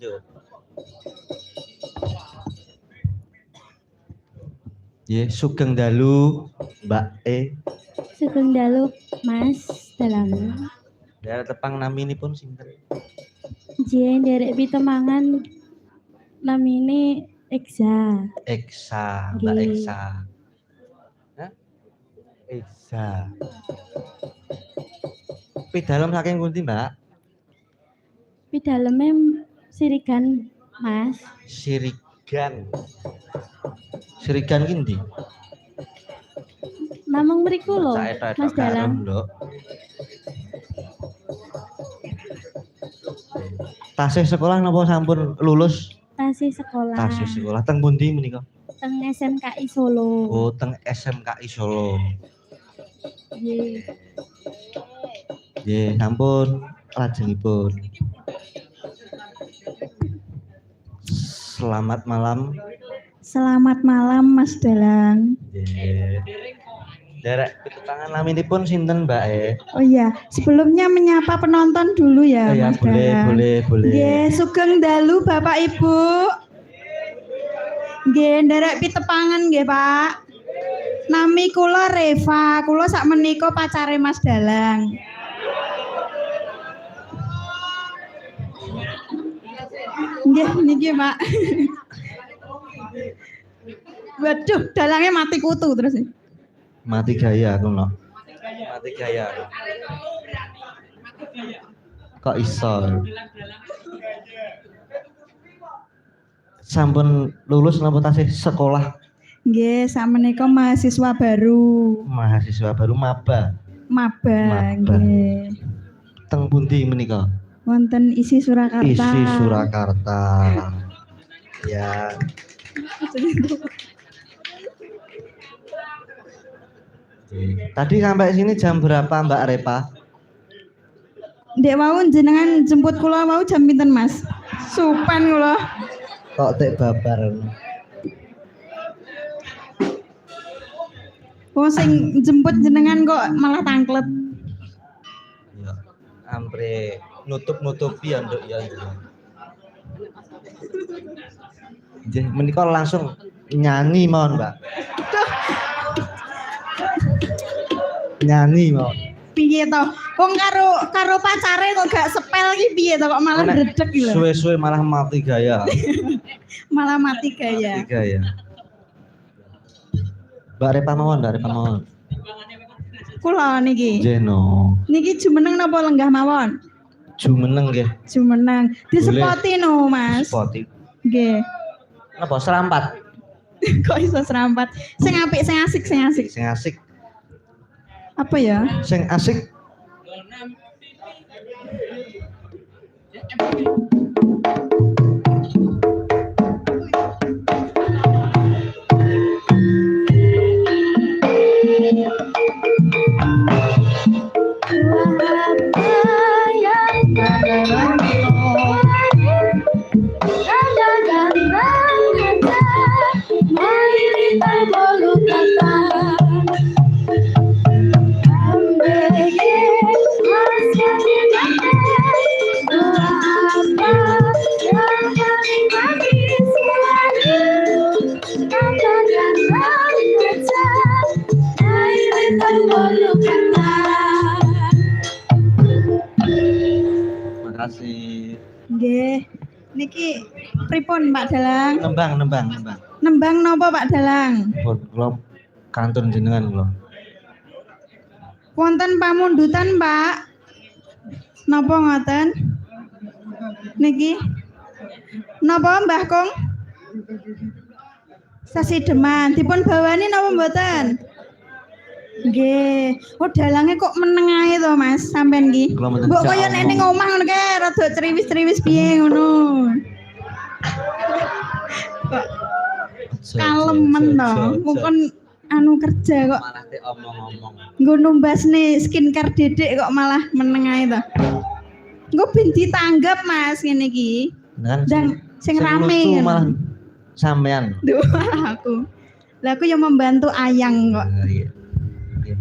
Yo. Ye, sugeng dalu, Mbak E. Sugeng dalu, Mas Dalang. Daerah tepang naminipun sinten? Jen derek pitemangan namine Eksa. Eksa, Mbak Nggih. Eksa. Hah? Eksa. Pidalem saking pundi, Mbak? Pidaleme sirigan, Mas. Sirigan. Sirigan ki ndi? Namung mriku lho, Cak etok-etok Mas karo, Dalang. Nduk. Tasih sekolah napa sampun lulus? Tasih sekolah. Tasih sekolah teng pundi menika? Teng SMKI Solo. Oh, teng SMKI Solo. Nggih. Nggih, sampun lajengipun. Selamat malam. Selamat malam Mas Dalang. Nggih. Derek pitetangan naminipun sinten, Mbak E? Oh iya, sebelumnya menyapa penonton dulu ya, Oh ya, Mas boleh, Dalang. boleh. Nggih, sugeng dalu Bapak Ibu. Nggih, nderek pitepangan nggih, Pak. Nami kula Reva, kula sakmenika pacare Mas Dalang. Nggih, niki, Pak. Waduh, dalangnya mati kutu terus. Mati gaya aku no. Mati gaya. Kok iso? Sampun lulus napa tasih sekolah? Nggih, sakmenika mahasiswa baru. Mahasiswa baru maba. Maba, Maba. nggih. Teng pundi menika? Wonten isi Surakarta. Isi Surakarta. Ya. Tadi sampai sini jam berapa, Mbak Repa? Ndek mau jenengan jemput kula mau jam pinten, Mas? Supan kula. Kok tek babar. Wong sing jemput jenengan kok malah tangklet. Ya, ampre nutup-nutupi ya, Nduk ya. Nggih, menika langsung nyanyi mawon, Mbak. Nyanyi mawon. Piye to? Wong karo pacare kok gak sepel iki piye to kok malah ndredeg iki lho. Suwe-suwe malah mati gaya. Malah mati gaya. Mati gaya. Mbak Repa mawon, Mbak Repa mawon. Kula niki. Nggih no. Niki jumeneng napa lenggah mawon? Jumeneng nggih. Jumeneng. Disepoti no, Mas. Spoti. Nggih. Napa serampat? Kok iso serampat? Sing apik, sing asik, sing asik. Sing asik. Apa ya? Sing asik. Makasih. Nggih. Niki pripun Pak Dalang? Nembang. Nembang napa Pak Dalang? Pun kula kantun jenengan kula. Wonten pamundutan, Pak. Napa ngoten? Niki. Napa Mbah Kung? Sasi Deman. Dipun bawani napa mboten? Nggih. Oh dalange kok meneng ae to, Mas, sampean iki. Kula mboten Mbok jak kaya nek omong. ning omah ngono kae rada criwis-criwis piye ngono. Kok kalemen to. Mungkin anu kerja kok malah teh omong-omong. nggo numbasne skincare Dedek kok malah meneng ae to. Engko ben ditanggap Mas ngene iki. Kan Sing rame lucu kan. malah sampean. Duh, aku. Lah aku yang membantu Ayang kok. Iya.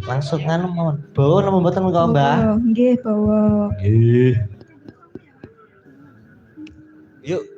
Langsung anu mawon. Bawa napa mboten kok, Mbah? Oh, nggih bawa. Nggih. Yuk.